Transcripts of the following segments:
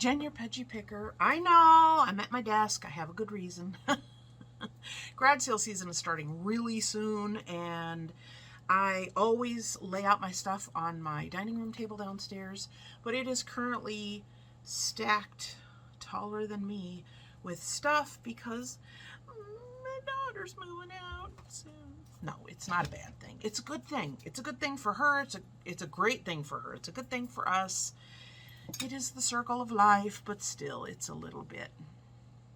Jen, your Peggy Picker. I know, I'm at my desk. I have a good reason. Grad sale season is starting really soon, and I always lay out my stuff on my dining room table downstairs, but it is currently stacked taller than me with stuff because my daughter's moving out soon. No, it's not a bad thing. It's a good thing. It's a good thing for her. It's a great thing for her. It's a good thing for us. It is the circle of life, but still, it's a little bit,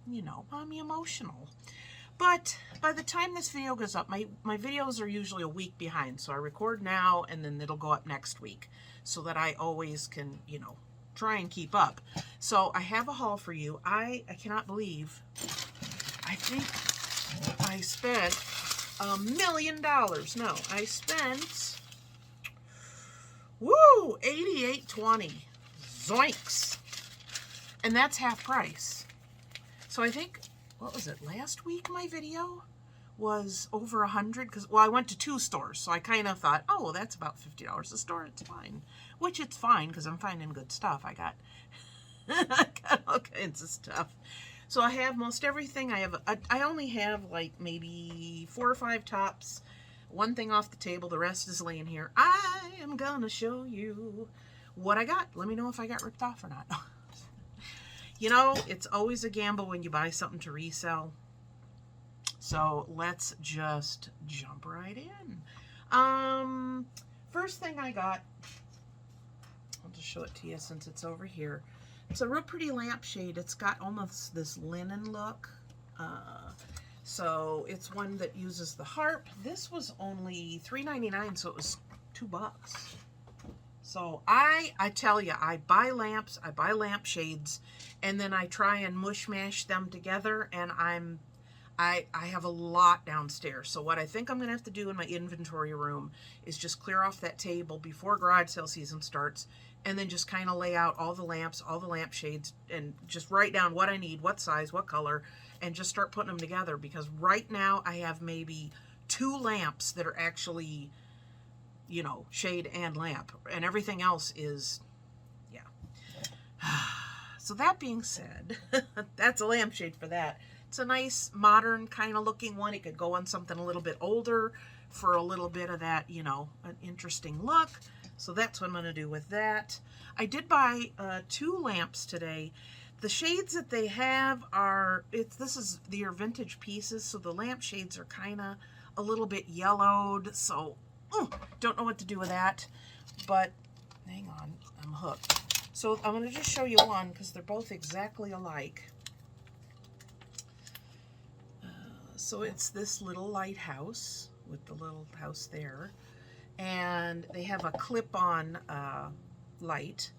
you know, mommy emotional. But by the time this video goes up, my videos are usually a week behind. So I record now and then it'll go up next week so that I always can, you know, try and keep up. So I have a haul for you. I cannot believe, I think I spent $1 million. No, I spent, woo, $88.20. Zoinks. And that's half price. So I think, what was it, last week my video was over 100 because, well, I went to 2 stores, so I kind of thought, oh, well, that's about $50 a store, it's fine. Which it's fine because I'm finding good stuff. I got all kinds of stuff. So I have most everything. I only have like maybe 4 or 5 tops, one thing off the table, the rest is laying here. I am gonna show you what I got. Let me know if I got ripped off or not. You know, it's always a gamble when you buy something to resell. So let's just jump right in. First thing I got, I'll just show it to you since it's over here. It's a real pretty lampshade. It's got almost this linen look. So it's one that uses the harp. This was only $3.99, so it was $2. So I tell you, I buy lamps, I buy lampshades, and then I try and mush mash them together, and I have a lot downstairs. So what I think I'm gonna have to do in my inventory room is just clear off that table before garage sale season starts, and then just kind of lay out all the lamps, all the lampshades, and just write down what I need, what size, what color, and just start putting them together, because right now I have maybe 2 lamps that are actually, you know, shade and lamp, and everything else is, yeah. So that being said, that's a lampshade for that. It's a nice modern kind of looking one. It could go on something a little bit older for a little bit of that, you know, an interesting look. So that's what I'm going to do with that. I did buy 2 lamps today. The shades that they have are, this is their vintage pieces, so the lamp shades are kind of a little bit yellowed, so don't know what to do with that, but hang on, I'm hooked. So I'm going to just show you one because they're both exactly alike. So it's this little lighthouse with the little house there, and they have a clip-on light.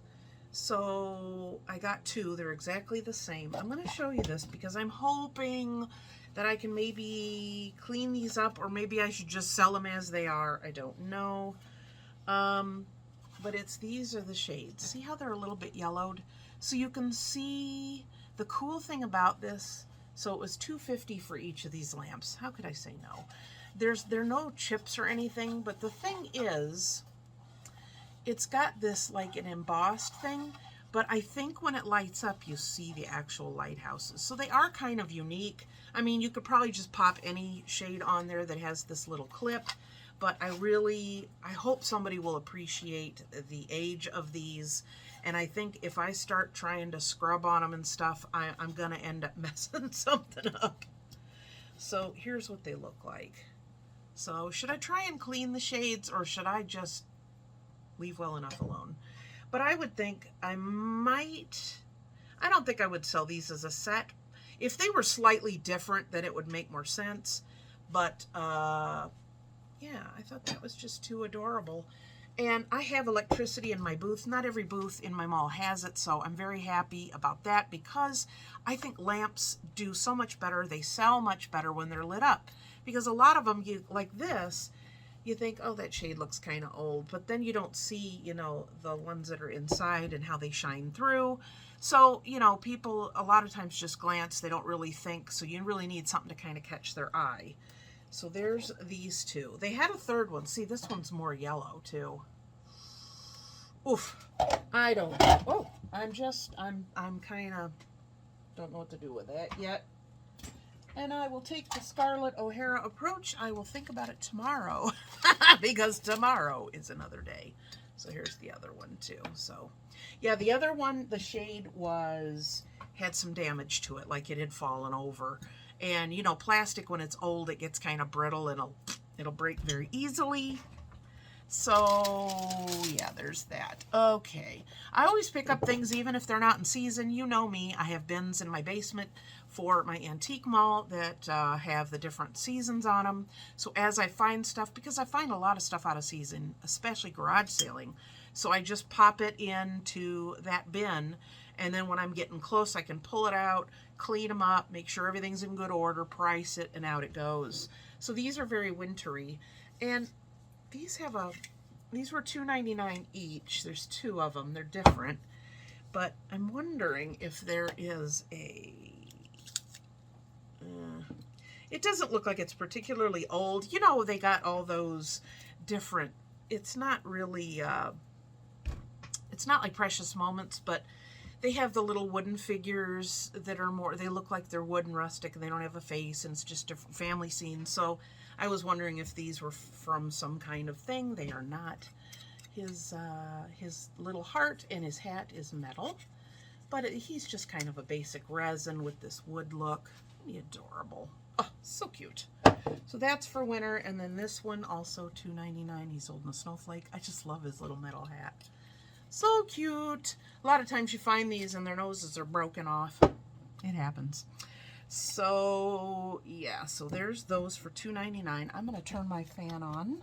So I got 2. They're exactly the same. I'm going to show you this because I'm hoping that I can maybe clean these up, or maybe I should just sell them as they are. I don't know. But these are the shades. See how they're a little bit yellowed? So you can see the cool thing about this. So it was $2.50 for each of these lamps. How could I say no? There are no chips or anything, but the thing is, it's got this like an embossed thing, but I think when it lights up, you see the actual lighthouses. So they are kind of unique. I mean, you could probably just pop any shade on there that has this little clip, but I hope somebody will appreciate the age of these. And I think if I start trying to scrub on them and stuff, I'm gonna end up messing something up. So here's what they look like. So should I try and clean the shades, or should I just leave well enough alone? But I would think I might, I don't think I would sell these as a set. If they were slightly different, then it would make more sense. But yeah, I thought that was just too adorable. And I have electricity in my booth. Not every booth in my mall has it, so I'm very happy about that, because I think lamps do so much better. They sell much better when they're lit up, because a lot of them, like this, you think, oh, that shade looks kind of old, but then you don't see, you know, the ones that are inside and how they shine through. So, you know, people a lot of times just glance, they don't really think, so you really need something to kind of catch their eye. So there's these 2. They had a third one. See, this one's more yellow too. Oof. I don't, oh, I'm kind of, don't know what to do with that yet. And I will take the Scarlett O'Hara approach. I will think about it tomorrow because tomorrow is another day. So here's the other one too. So yeah, the other one, the shade had some damage to it, like it had fallen over. And you know, plastic, when it's old, it gets kind of brittle and it'll break very easily. So yeah, there's that. Okay, I always pick up things even if they're not in season. You know me, I have bins in my basement for my antique mall that have the different seasons on them. So as I find stuff, because I find a lot of stuff out of season, especially garage sailing, so I just pop it into that bin, and then when I'm getting close, I can pull it out, clean them up, make sure everything's in good order, price it, and out it goes. So these are very wintry, and these were $2.99 each. There's two of them. They're different, but I'm wondering if there is a. It doesn't look like it's particularly old. You know, they got all those different. It's not really. It's not like Precious Moments, but they have the little wooden figures that are more. They look like they're wood and rustic, and they don't have a face, and it's just different family scenes. So I was wondering if these were from some kind of thing. They are not. His little heart and his hat is metal, but he's just kind of a basic resin with this wood look. Isn't he adorable? Oh, so cute. So that's for winter, and then this one also $2.99. He's holding a snowflake. I just love his little metal hat. So cute. A lot of times you find these and their noses are broken off. It happens. So yeah, so there's those for $2.99. I'm going to turn my fan on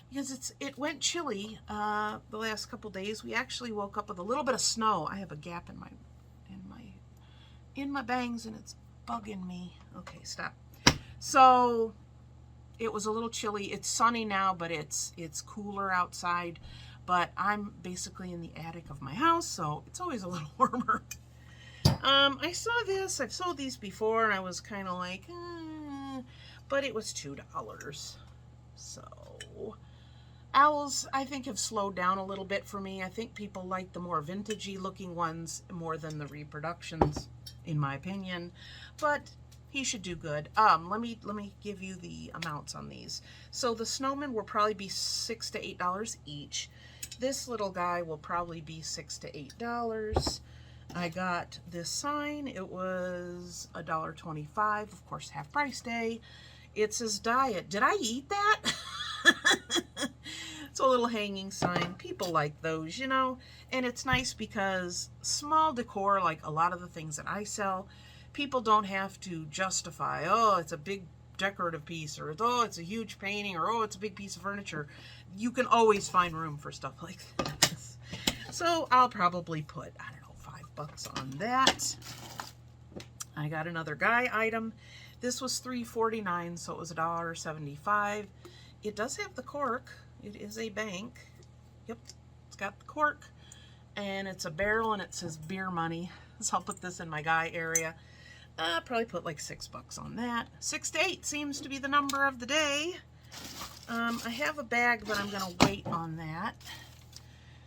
because it went chilly the last couple days. We actually woke up with a little bit of snow. I have a gap in my bangs and it's bugging me. Okay, stop. So it was a little chilly. It's sunny now, but it's cooler outside. But I'm basically in the attic of my house, so it's always a little warmer. I saw this. I've sold these before, and I was kind of like, but it was $2. So owls, I think, have slowed down a little bit for me. I think people like the more vintagey looking ones more than the reproductions, in my opinion. But he should do good. Let me give you the amounts on these. So the snowmen will probably be $6 to $8 each. This little guy will probably be $6 to $8. I got this sign. It was $1.25. Of course, half price day. It says diet. Did I eat that? It's a little hanging sign. People like those, you know. And it's nice because small decor, like a lot of the things that I sell, people don't have to justify, oh, it's a big decorative piece, or oh, it's a huge painting, or oh, it's a big piece of furniture. You can always find room for stuff like this. So I'll probably put, I don't know, $5 on that. I got another guy item. This was $3.49, so it was $1.75. It does have the cork. It is a bank. Yep, it's got the cork, and it's a barrel, and it says beer money. So I'll put this in my guy area. Probably put like $6 on that. 6 to 8 seems to be the number of the day. I have a bag, but I'm gonna wait on that.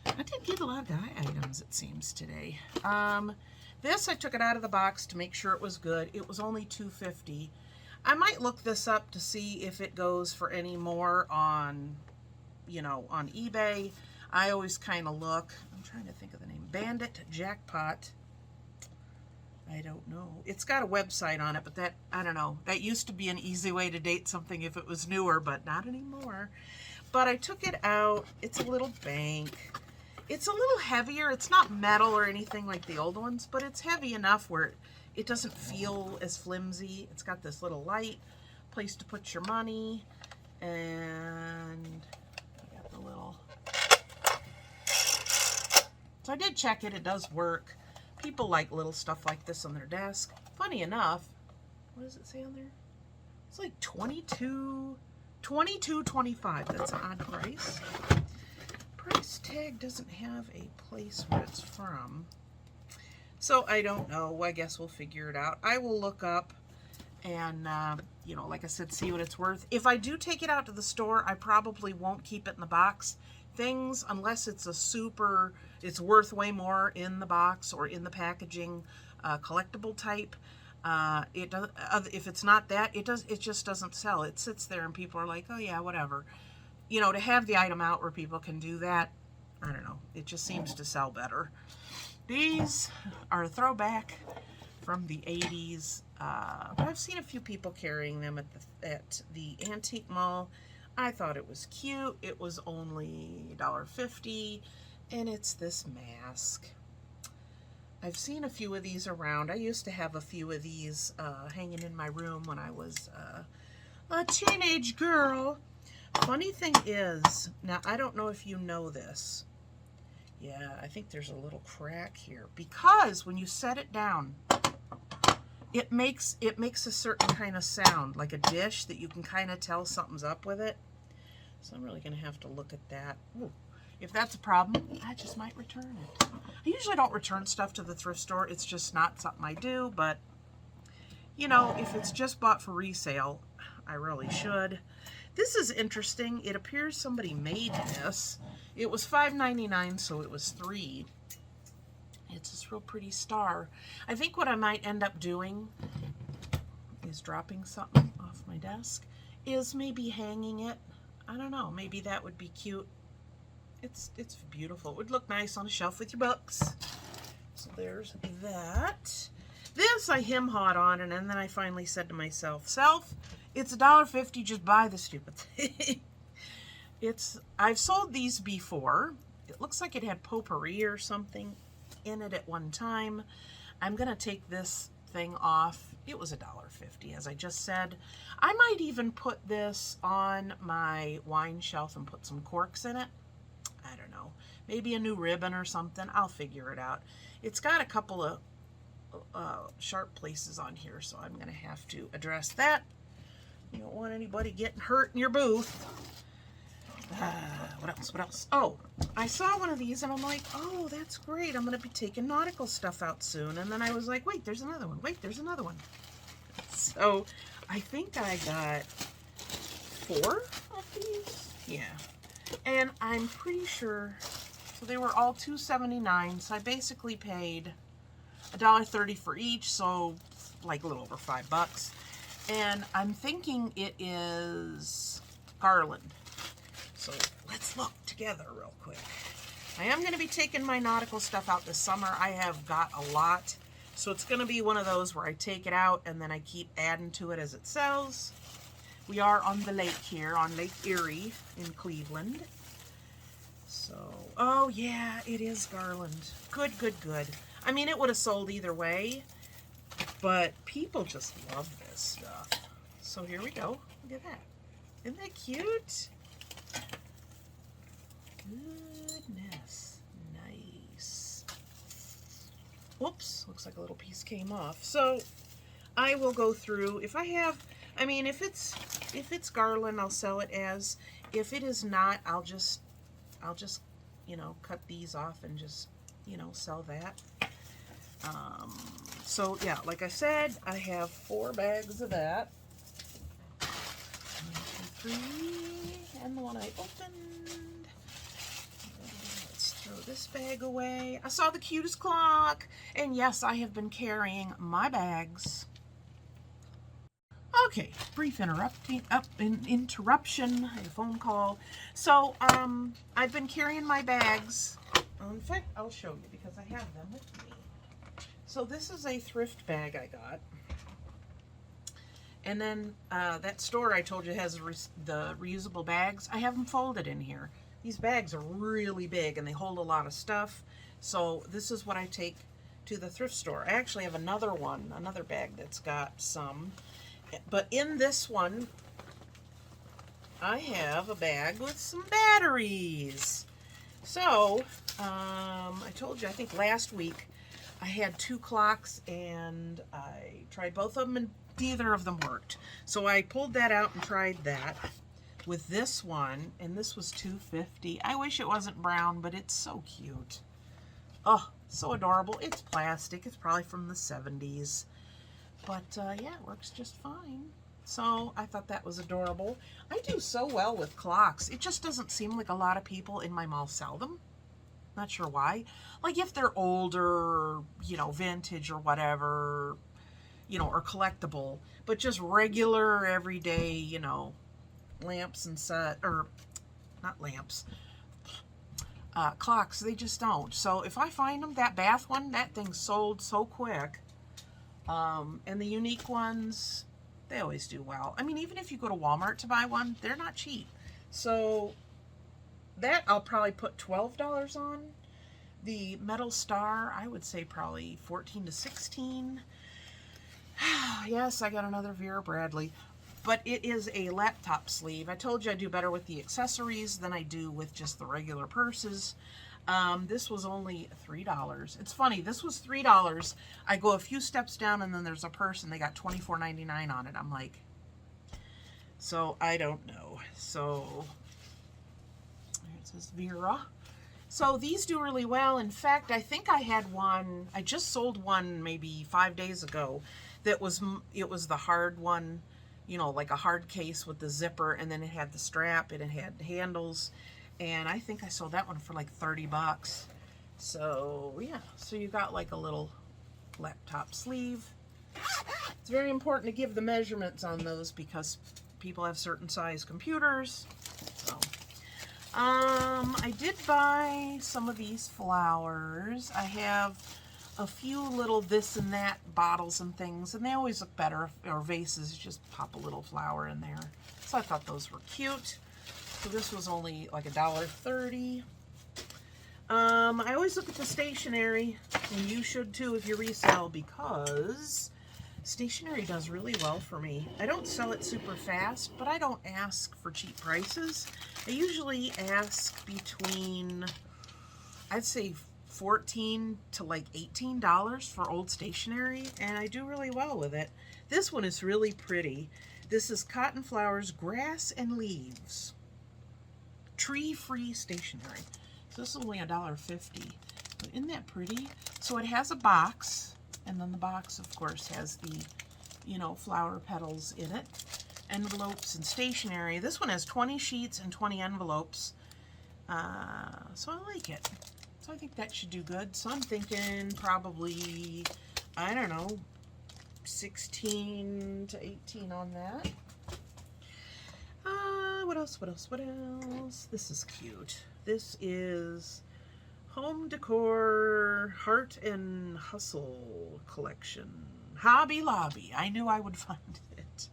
I did get a lot of guy items, it seems, today. This, I took it out of the box to make sure it was good. It was only $2.50. I might look this up to see if it goes for any more on, you know, on eBay. I always kind of look. I'm trying to think of the name. Bandit Jackpot. I don't know. It's got a website on it, but that, I don't know. That used to be an easy way to date something if it was newer, but not anymore. But I took it out. It's a little bank. It's a little heavier. It's not metal or anything like the old ones, but it's heavy enough where it doesn't feel as flimsy. It's got this little light, place to put your money, and I got the little... So I did check it. It does work. People like little stuff like this on their desk. Funny enough, what does it say on there? It's like $22.25. That's an odd price. Price tag doesn't have a place where it's from. So I don't know. I guess we'll figure it out. I will look up and, you know, like I said, see what it's worth. If I do take it out to the store, I probably won't keep it in the box things, unless it's a super, it's worth way more in the box or in the packaging, collectible type. It does. If it's not that, it just doesn't sell. It sits there and people are like, oh yeah, whatever. You know, to have the item out where people can do that, I don't know. It just seems to sell better. These are a throwback from the 80s. But I've seen a few people carrying them at the antique mall. I thought it was cute. It was only $1.50, and it's this mask. I've seen a few of these around. I used to have a few of these hanging in my room when I was a teenage girl. Funny thing is, now I don't know if you know this. Yeah, I think there's a little crack here, because when you set it down, it makes a certain kind of sound, like a dish, that you can kind of tell something's up with it. So I'm really going to have to look at that. Ooh. If that's a problem, I just might return it. I usually don't return stuff to the thrift store. It's just not something I do, but, you know, if it's just bought for resale, I really should. This is interesting. It appears somebody made this. It was $5.99, so it was $3. It's this real pretty star. I think what I might end up doing is dropping something off my desk, is maybe hanging it. I don't know. Maybe that would be cute. It's beautiful. It would look nice on a shelf with your books. So there's that. This I hem-hawed on, and then I finally said to myself, Self, it's $1.50, just buy the stupid thing. I've sold these before. It looks like it had potpourri or something in it at one time. I'm gonna take this thing off. It was $1.50, as I just said. I might even put this on my wine shelf and put some corks in it. I don't know, maybe a new ribbon or something. I'll figure it out. It's got a couple of sharp places on here, so I'm gonna have to address that. You don't want anybody getting hurt in your booth. What else? Oh, I saw one of these and I'm like, oh, that's great. I'm going to be taking nautical stuff out soon. And then I was like, wait, there's another one. Wait, there's another one. So I think I got 4 of these. Yeah. And I'm pretty sure, so they were all $2.79. So I basically paid $1.30 for each. So like a little over $5. And I'm thinking it is garland. So let's look together real quick. I am going to be taking my nautical stuff out this summer. I have got a lot. So it's going to be one of those where I take it out and then I keep adding to it as it sells. We are on the lake here, on Lake Erie in Cleveland. So, oh yeah, it is garland. Good, good, good. I mean, it would have sold either way, but people just love this stuff. So here we go. Look at that. Isn't that cute? Goodness. Nice. Whoops. Looks like a little piece came off. So I will go through. If I have, I mean, if it's garland, I'll sell it as. If it is not, I'll just, you know, cut these off and just, you know, sell that. So yeah, like I said, I have 4 bags of that. 1, 2, 3, and the one I opened. Let's throw this bag away. I saw the cutest clock, and yes, I have been carrying my bags. Okay, brief interruption. I had a phone call. So, I've been carrying my bags. In fact, I'll show you because I have them with me. So this is a thrift bag I got. And then that store I told you has the reusable bags. I have them folded in here. These bags are really big and they hold a lot of stuff. So this is what I take to the thrift store. I actually have another bag that's got some. But in this one, I have a bag with some batteries. So, I told you, I think last week, I had 2 clocks and I tried both of them and neither of them worked. So I pulled that out and tried that with this one, and this was $2.50. I wish it wasn't brown, but it's so cute. Oh, so adorable. It's plastic. It's probably from the 70s. But yeah, it works just fine. So I thought that was adorable. I do so well with clocks. It just doesn't seem like a lot of people in my mall sell them. Not sure why. Like if they're older, you know, vintage or whatever, you know, or collectible, but just regular everyday, you know, lamps and set, or not lamps, clocks, they just don't. So if I find them, that bath one, that thing sold so quick. And the unique ones, they always do well. I mean, even if you go to Walmart to buy one, they're not cheap. So that I'll probably put $12 on. The metal star, I would say probably 14 to 16. Yes, I got another Vera Bradley. But it is a laptop sleeve. I told you I do better with the accessories than I do with just the regular purses. This was only $3. It's funny, this was $3. I go a few steps down and then there's a purse and they got $24.99 on it. I'm like, so I don't know. So it says Vera. So these do really well. In fact, I think I had one, I just sold one maybe 5 days ago that was, it was the hard one, you know, like a hard case with the zipper, and then it had the strap and it had handles. And I think I sold that one for like 30 bucks. So yeah, so you got like a little laptop sleeve. It's very important to give the measurements on those because people have certain size computers. So, I did buy some of these flowers. I have a few little this and that bottles and things, and they always look better, or vases, just pop a little flower in there. So I thought those were cute. So this was only like $1.30. I always look at the stationery, and you should too if you resell, because stationery does really well for me. I don't sell it super fast, but I don't ask for cheap prices. I usually ask between, I'd say $14 to like $18 for old stationery, and I do really well with it. This one is really pretty. This is Cotton Flowers Grass and Leaves. Tree-free stationery. So this is only $1.50. But isn't that pretty? So it has a box, and then the box, of course, has the, you know, flower petals in it. Envelopes and stationery. This one has 20 sheets and 20 envelopes. So I like it. So I think that should do good. So I'm thinking probably, I don't know, 16 to 18 on that. What else, what else, what else? This is cute. This is Home Decor Heart and Hustle Collection. Hobby Lobby. I knew I would find it.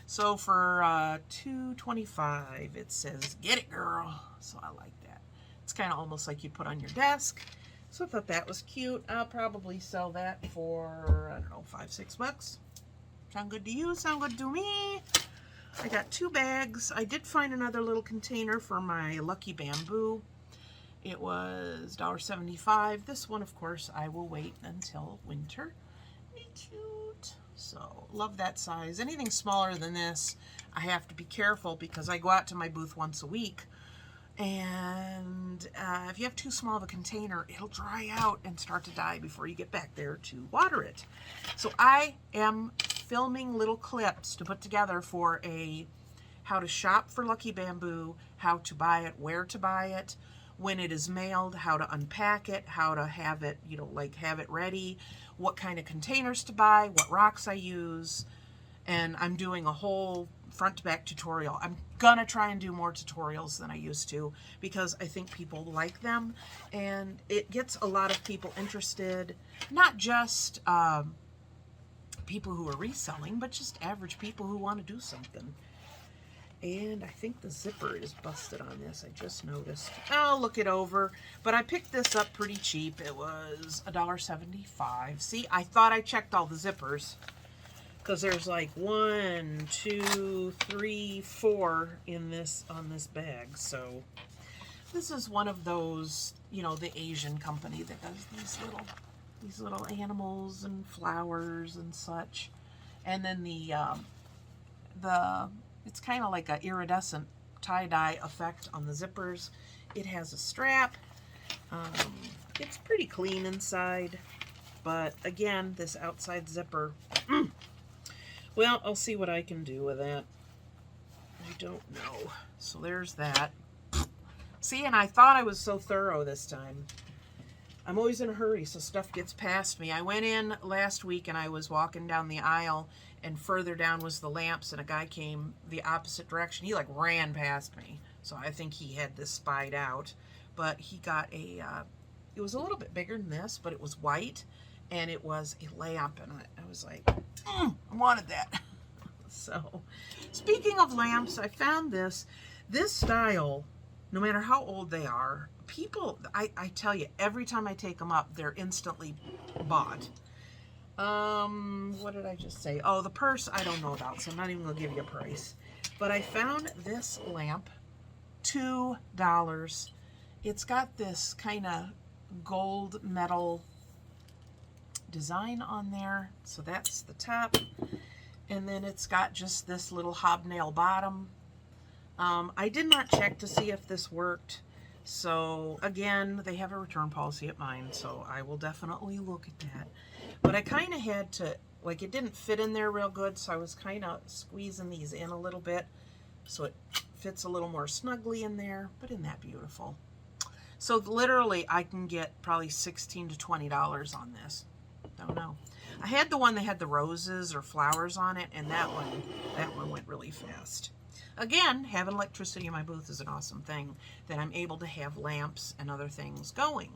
So for $2.25, it says, get it, girl. So I like that. It's kind of almost like you put on your desk. So I thought that was cute. I'll probably sell that for, I don't know, $5, $6. Sound good to you? Sound good to me? I got 2 bags. I did find another little container for my Lucky Bamboo. It was $1.75. This one, of course, I will wait until winter. Be cute. So, love that size. Anything smaller than this, I have to be careful because I go out to my booth once a week. And if you have too small of a container, it'll dry out and start to die before you get back there to water it. So I am filming little clips to put together for a how to shop for Lucky Bamboo, how to buy it, where to buy it, when it is mailed, how to unpack it, how to have it, you know, like have it ready, what kind of containers to buy, what rocks I use, and I'm doing a whole front to back tutorial. I'm gonna try and do more tutorials than I used to because I think people like them and it gets a lot of people interested, not just people who are reselling, but just average people who want to do something. And I think the zipper is busted on this. I just noticed. I'll look it over. But I picked this up pretty cheap. It was $1.75. See, I thought I checked all the zippers because there's like 1, 2, 3, 4 in this on this bag. So this is one of those, you know, the Asian company that does these little animals and flowers and such. And then the it's kind of like an iridescent tie-dye effect on the zippers. It has a strap. It's pretty clean inside, but again, this outside zipper Well, I'll see what I can do with that. I don't know. So there's that. See, and I thought I was so thorough this time. I'm always in a hurry, so stuff gets past me. I went in last week and I was walking down the aisle, and further down was the lamps, and a guy came the opposite direction. He like ran past me. So I think he had this spied out. But he got a, it was a little bit bigger than this, but it was white, and it was a lamp, and I was like, I wanted that. So, speaking of lamps, I found this style, no matter how old they are, people, I tell you, every time I take them up, they're instantly bought. What did I just say? Oh, the purse, I don't know about, so I'm not even going to give you a price. But I found this lamp, $2. It's got this kind of gold metal design on there. So that's the top. And then it's got just this little hobnail bottom. I did not check to see if this worked. So again, they have a return policy at mine, so I will definitely look at that. But I kind of had to, like, it didn't fit in there real good, so I was kind of squeezing these in a little bit so it fits a little more snugly in there. But isn't that beautiful? So literally, I can get probably $16 to $20 on this. Don't know. I had the one that had the roses or flowers on it, and that one went really fast. Again, having electricity in my booth is an awesome thing, that I'm able to have lamps and other things going.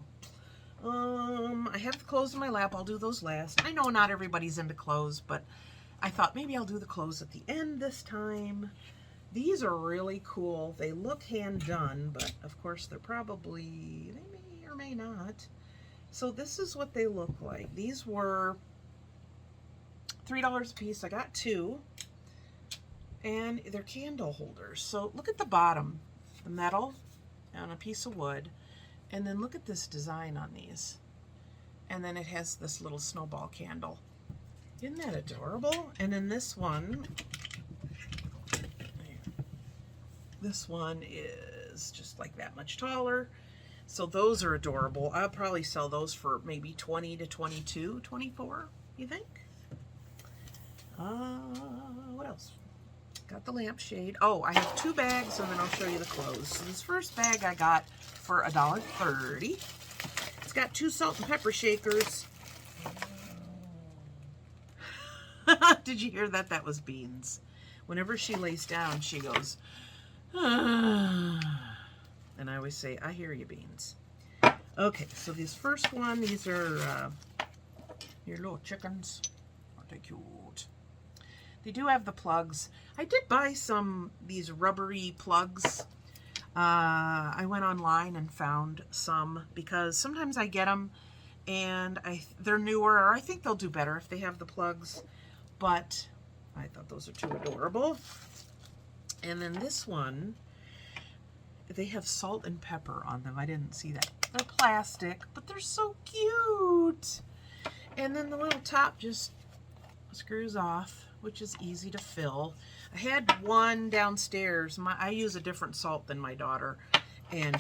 I have the clothes in my lap. I'll do those last. I know not everybody's into clothes, but I thought maybe I'll do the clothes at the end this time. These are really cool. They look hand done, but of course they may or may not. So this is what they look like. These were $3 a piece. I got two. And they're candle holders. So look at the bottom, the metal on a piece of wood. And then look at this design on these. And then it has this little snowball candle. Isn't that adorable? And then this one is just like that much taller. So those are adorable. I'll probably sell those for maybe 20 to 22, 24, you think? What else? Got the lampshade. Oh, I have two bags, and then I'll show you the clothes. So this first bag I got for $1.30. It's got 2 salt and pepper shakers. Did you hear that? That was Beans. Whenever she lays down, she goes, and I always say, I hear you, Beans. Okay, so this first one, these are your little chickens. Aren't they cute? They do have the plugs. I did buy these rubbery plugs. I went online and found some because sometimes I get them and they're newer, or I think they'll do better if they have the plugs. But I thought those are too adorable. And then this one, they have salt and pepper on them. I didn't see that. They're plastic, but they're so cute. And then the little top just screws off, which is easy to fill. I had one downstairs. I use a different salt than my daughter. And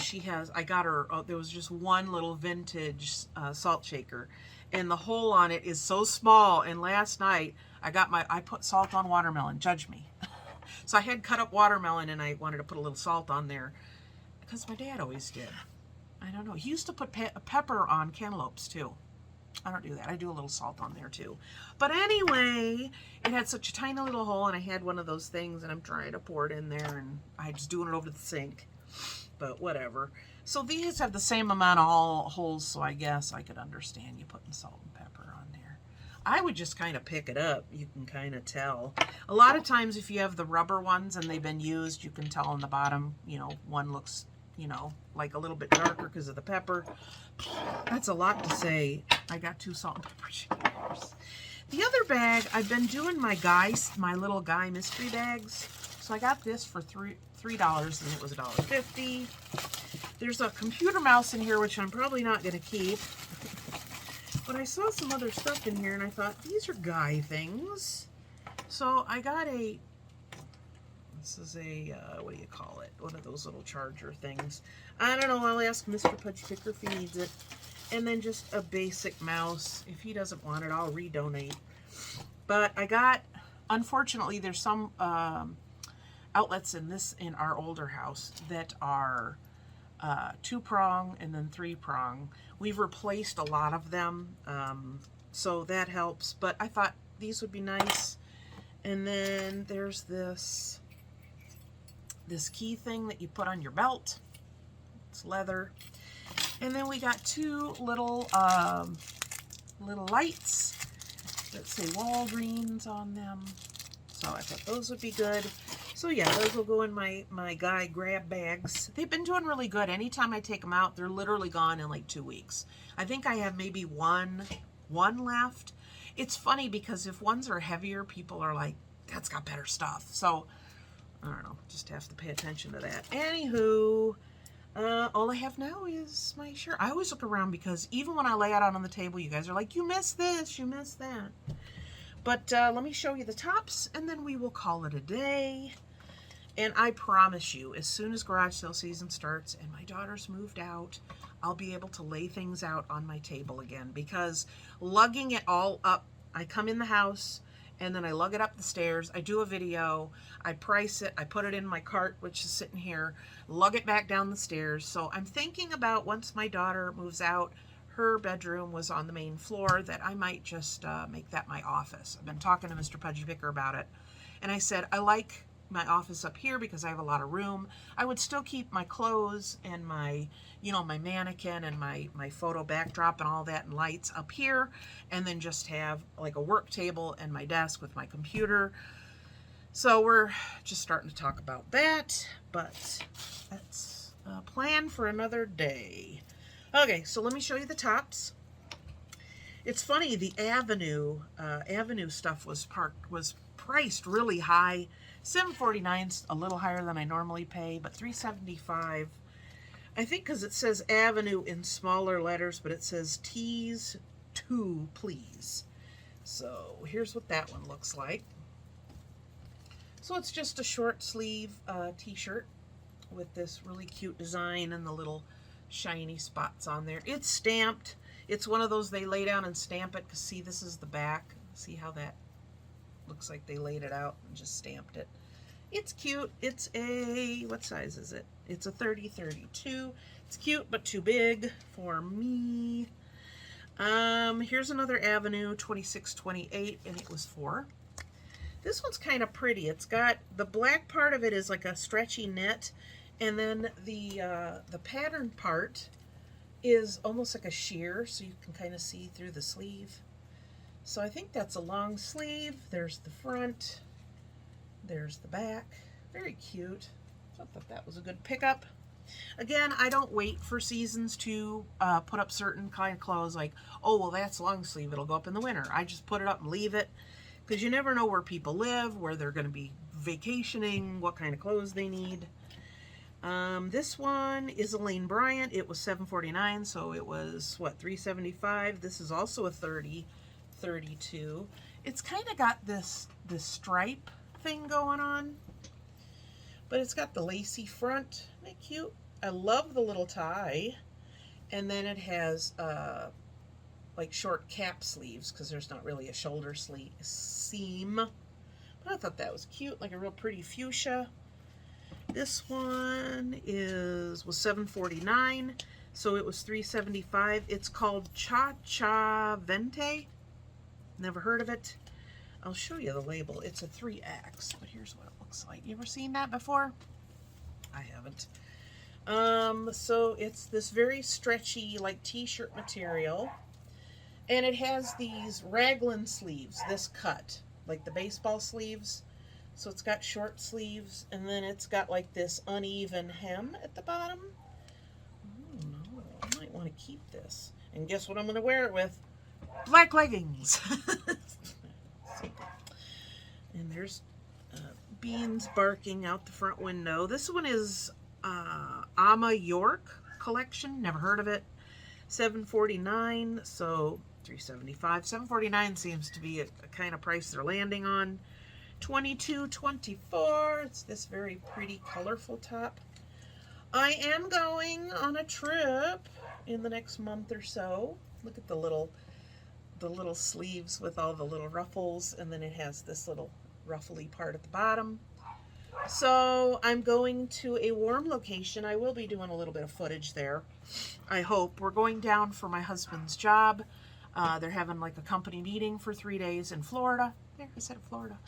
I got her, there was just one little vintage salt shaker. And the hole on it is so small. And last night, I put salt on watermelon. Judge me. So I had cut up watermelon and I wanted to put a little salt on there. Because my dad always did. I don't know. He used to put pepper on cantaloupes too. I don't do that. I do a little salt on there too. But anyway, it had such a tiny little hole, and I had one of those things, and I'm trying to pour it in there, and I'm just doing it over the sink. But whatever. So these have the same amount of holes, so I guess I could understand you putting salt and pepper on there. I would just kind of pick it up. You can kind of tell. A lot of times if you have the rubber ones and they've been used, you can tell on the bottom, one looks, like a little bit darker because of the pepper. That's a lot to say. I got 2 salt and pepper shakers. The other bag, I've been doing my little guy mystery bags. So I got this for $3 and it was $1.50. There's a computer mouse in here, which I'm probably not going to keep. But I saw some other stuff in here and I thought, these are guy things. So I got this is a, what do you call it? One of those little charger things. I don't know, I'll ask Mr. Pudge Picker if he needs it. And then just a basic mouse. If he doesn't want it, I'll redonate. But I got unfortunately, there's some outlets in our older house that are 2-prong and then 3-prong. We've replaced a lot of them, so that helps. But I thought these would be nice. And then there's this key thing that you put on your belt. It's leather. And then we got 2 little lights that say Walgreens on them. So I thought those would be good. So yeah, those will go in my guy grab bags. They've been doing really good. Anytime I take them out, they're literally gone in like 2 weeks. I think I have maybe one left. It's funny because if ones are heavier, people are like, that's got better stuff. So I don't know, just have to pay attention to that. Anywho, all I have now is my shirt. I always look around because even when I lay it out on the table, you guys are like, you missed this, you missed that. But let me show you the tops, and then we will call it a day. And I promise you, as soon as garage sale season starts and my daughter's moved out, I'll be able to lay things out on my table again. Because lugging it all up, I come in the house, and then I lug it up the stairs. I do a video. I price it. I put it in my cart, which is sitting here. Lug it back down the stairs. So I'm thinking about once my daughter moves out, her bedroom was on the main floor, that I might just make that my office. I've been talking to Mr. Pudgy Picker about it. And I said, I like my office up here because I have a lot of room. I would still keep my clothes and my, my mannequin and my photo backdrop and all that and lights up here, and then just have like a work table and my desk with my computer. So we're just starting to talk about that, but that's a plan for another day. Okay, so let me show you the tops. It's funny, the Avenue stuff was priced really high. $7.49's a little higher than I normally pay, but $3.75. I think because it says Avenue in smaller letters, but it says Tees 2, please. So here's what that one looks like. So it's just a short sleeve t-shirt with this really cute design and the little shiny spots on there. It's stamped. It's one of those they lay down and stamp it, because see, this is the back. See how that looks like they laid it out and just stamped it. It's cute. It's a, what size is it? It's a 30-32. It's cute, but too big for me. Here's another Avenue, 26-28, and it was 4. This one's kind of pretty. It's got, the black part of it is like a stretchy knit, and then the pattern part is almost like a sheer, so you can kind of see through the sleeve. So I think that's a long sleeve. There's the front. There's the back. Very cute. So I thought that was a good pickup. Again, I don't wait for seasons to put up certain kind of clothes like, oh, well, that's long sleeve. It'll go up in the winter. I just put it up and leave it, because you never know where people live, where they're going to be vacationing, what kind of clothes they need. This one is a Lane Bryant. It was $7.49, so it was, what, $3.75. This is also a 30-32. It's kind of got this stripe thing going on, but it's got the lacy front. Isn't that cute? I love the little tie. And then it has like short cap sleeves, because there's not really a shoulder seam. But I thought that was cute, like a real pretty fuchsia. This one was $7.49, so it was $3.75. It's called Cha Cha Vente. Never heard of it. I'll show you the label. It's a 3X, but here's what it looks like. You ever seen that before? I haven't. So it's this very stretchy, like t-shirt material, and it has these raglan sleeves, this cut, like the baseball sleeves. So it's got short sleeves, and then it's got like this uneven hem at the bottom. Oh no, I might want to keep this. And guess what I'm going to wear it with? Black leggings. And there's beans barking out the front window. This one is Ama York collection. Never heard of it. $7.49, so $3.75. $7.49 seems to be a kind of price they're landing on. $22.24. It's this very pretty, colorful top. I am going on a trip in the next month or so. Look at the little sleeves with all the little ruffles, and then it has this little ruffly part at the bottom. So I'm going to a warm location. I will be doing a little bit of footage there, I hope. We're going down for my husband's job. They're having like a company meeting for 3 days in Florida. There, I said Florida.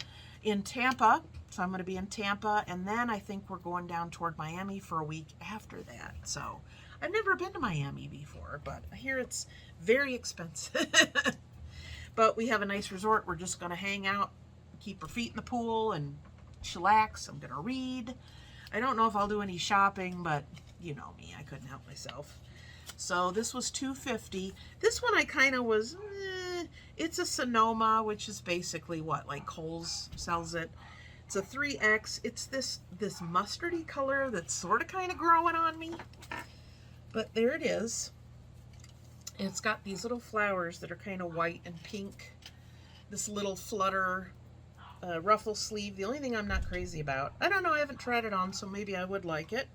In Tampa. So I'm going to be in Tampa. And then I think we're going down toward Miami for a week after that. So I've never been to Miami before, but I hear it's very expensive. But we have a nice resort. We're just going to hang out, keep our feet in the pool, and chillax. I'm going to read. I don't know if I'll do any shopping, but you know me, I couldn't help myself. So this was $2.50. This one I kind of was, it's a Sonoma, which is basically what, like Kohl's sells it. It's a 3X. It's this mustardy color that's sort of kind of growing on me. But there it is. It's got these little flowers that are kind of white and pink. This little flutter ruffle sleeve. The only thing I'm not crazy about, I don't know, I haven't tried it on, so maybe I would like it.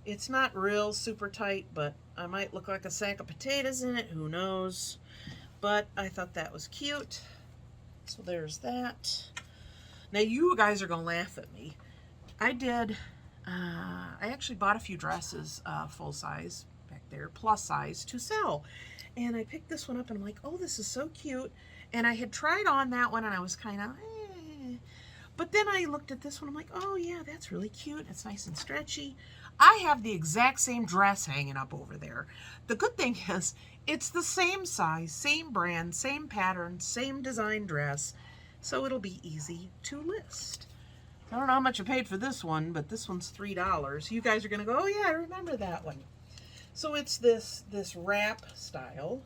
It's not real super tight, but I might look like a sack of potatoes in it. Who knows? But I thought that was cute. So there's that. Now you guys are going to laugh at me. I actually bought a few dresses, full size, back there, plus size, to sell. And I picked this one up and I'm like, oh, this is so cute. And I had tried on that one and I was kind of, But then I looked at this one, I'm like, oh yeah, that's really cute. It's nice and stretchy. I have the exact same dress hanging up over there. The good thing is, it's the same size, same brand, same pattern, same design dress. So it'll be easy to list. I don't know how much I paid for this one, but this one's $3. You guys are going to go, oh yeah, I remember that one. So it's this wrap style.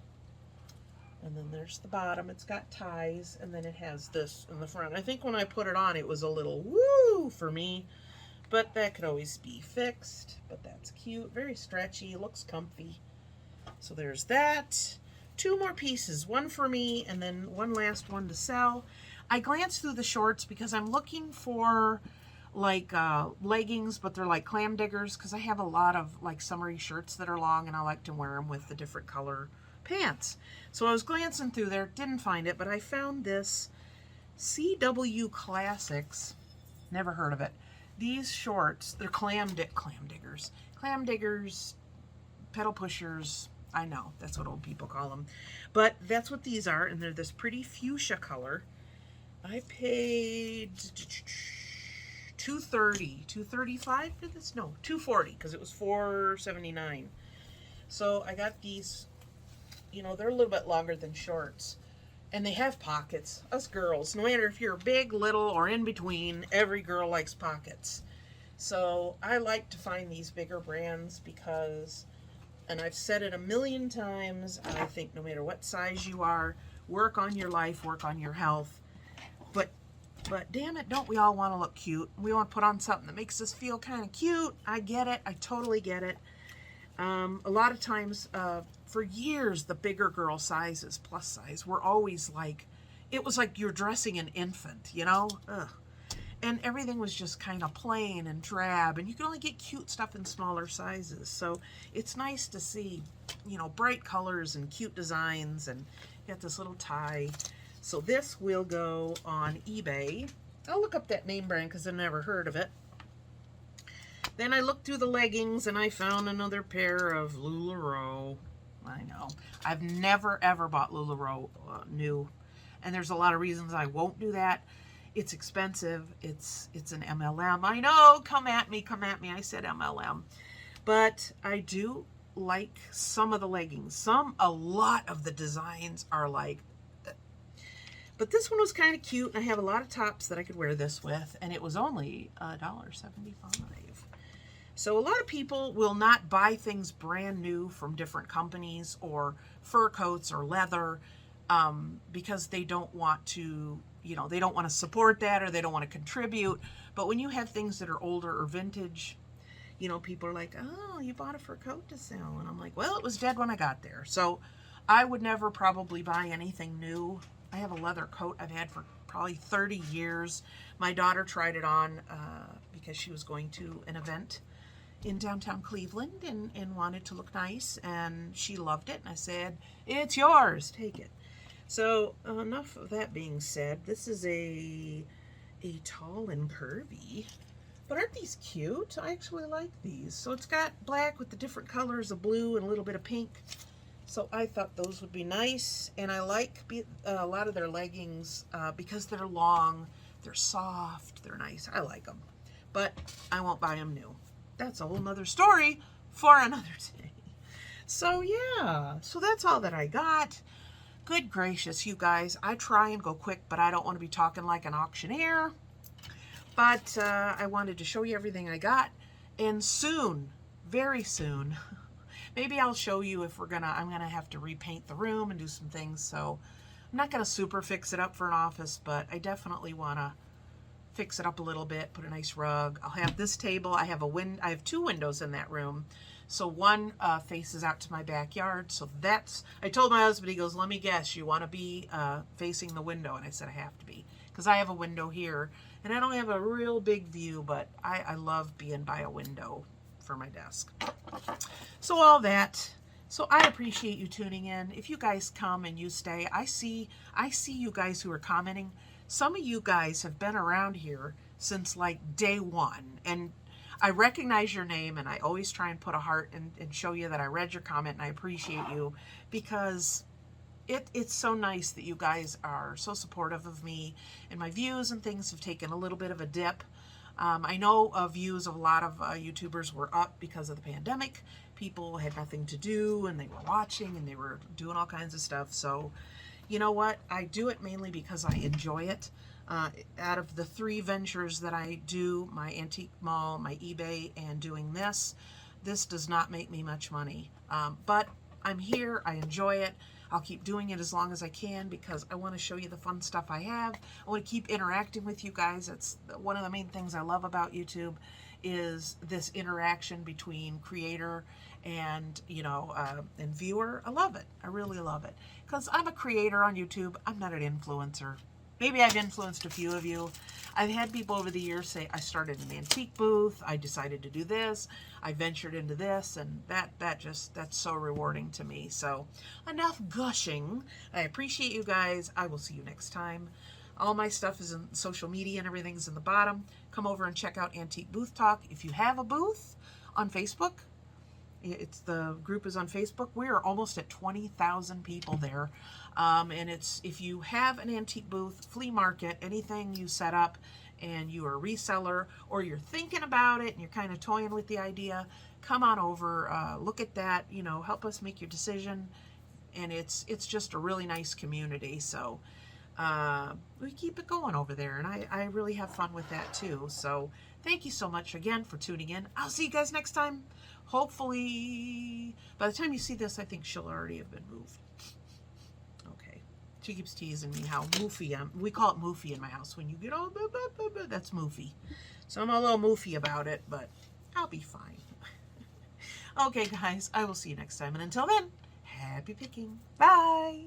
And then there's the bottom. It's got ties, and then it has this in the front. I think when I put it on, it was a little woo for me, but that could always be fixed. But that's cute, very stretchy, looks comfy. So there's that. 2 more pieces, one for me, and then one last one to sell. I glanced through the shorts because I'm looking for like leggings, but they're like clam diggers, because I have a lot of like summery shirts that are long, and I like to wear them with the different color pants. So I was glancing through there, didn't find it, but I found this CW Classics. Never heard of it. These shorts, they're clam diggers. Clam diggers, pedal pushers. I know, that's what old people call them. But that's what these are, and they're this pretty fuchsia color. I paid $2.30, $2.35 for this? No, $2.40, because it was $4.79. So I got these. You know, they're a little bit longer than shorts. And they have pockets. Us girls, no matter if you're big, little, or in between, every girl likes pockets. So I like to find these bigger brands because, and I've said it a million times, I think no matter what size you are, work on your life, work on your health. But damn it, don't we all want to look cute? We want to put on something that makes us feel kind of cute. I get it. I totally get it. A lot of times, for years, the bigger girl sizes, plus size, were always like, it was like you're dressing an infant, you know? Ugh. And everything was just kind of plain and drab, and you can only get cute stuff in smaller sizes. So it's nice to see, you know, bright colors and cute designs, and you got this little tie. So this will go on eBay. I'll look up that name brand because I've never heard of it. Then I looked through the leggings and I found another pair of LuLaRoe. I know. I've never ever bought LuLaRoe new. And there's a lot of reasons I won't do that. It's expensive. It's an MLM. I know. Come at me. Come at me. I said MLM. But I do like some of the leggings. A lot of the designs are like, but this one was kind of cute. And I have a lot of tops that I could wear this with. And it was only $1.75. So a lot of people will not buy things brand new from different companies or fur coats or leather because they don't want to, you know, they don't want to support that or they don't want to contribute. But when you have things that are older or vintage, you know, people are like, oh, you bought a fur coat to sell. And I'm like, well, it was dead when I got there. So I would never probably buy anything new. I have a leather coat I've had for probably 30 years. My daughter tried it on because she was going to an event in downtown Cleveland and wanted to look nice, and she loved it, and I said, it's yours, take it. So enough of that being said, this is a a tall and curvy. But aren't these cute? I actually like these. So it's got black with the different colors of blue and a little bit of pink. So I thought those would be nice. And I like a lot of their leggings because they're long, they're soft, they're nice. I like them. But I won't buy them new. That's a whole nother story for another day. So yeah, so that's all that I got. Good gracious, you guys. I try and go quick, but I don't want to be talking like an auctioneer. But I wanted to show you everything I got. And soon, very soon, maybe I'll show you if I'm gonna have to repaint the room and do some things. So I'm not gonna super fix it up for an office, but I definitely wanna fix it up a little bit, put a nice rug. I'll have this table. I have 2 windows in that room. So one faces out to my backyard. So I told my husband, he goes, let me guess, you want to be facing the window? And I said, I have to be, because I have a window here. And I don't have a real big view, but I love being by a window for my desk. So all that. So I appreciate you tuning in. If you guys come and you stay, I see you guys who are commenting. Some of you guys have been around here since like day 1. And I recognize your name, and I always try and put a heart and show you that I read your comment, and I appreciate you, because it's so nice that you guys are so supportive of me, and my views and things have taken a little bit of a dip. I know views of a lot of YouTubers were up because of the pandemic. People had nothing to do, and they were watching, and they were doing all kinds of stuff. So you know what? I do it mainly because I enjoy it. Out of the 3 ventures that I do, my antique mall, my eBay, and doing this does not make me much money. But I'm here, I enjoy it. I'll keep doing it as long as I can because I want to show you the fun stuff I have. I want to keep interacting with you guys. It's one of the main things I love about YouTube, is this interaction between creator and and viewer. I love it. I really love it, because I'm a creator on YouTube. I'm not an influencer. Maybe I've influenced a few of you. I've had people over the years say, I started an antique booth, I decided to do this, I ventured into this, and that's so rewarding to me. So enough gushing. I appreciate you guys. I will see you next time. All my stuff is in social media, and everything's in the bottom. Come over and check out Antique Booth Talk. If you have a booth on Facebook, the group is on Facebook. We are almost at 20,000 people there. And if you have an antique booth, flea market, anything you set up and you are a reseller, or you're thinking about it and you're kind of toying with the idea, come on over, look at that, help us make your decision. And it's just a really nice community. So we keep it going over there, and I really have fun with that too. So thank you so much again for tuning in. I'll see you guys next time. Hopefully, by the time you see this, I think she'll already have been moved. Okay. She keeps teasing me how moofy we call it moofy in my house. When you get all, that's moofy. So I'm a little moofy about it, but I'll be fine. Okay, guys, I will see you next time. And until then, happy picking. Bye.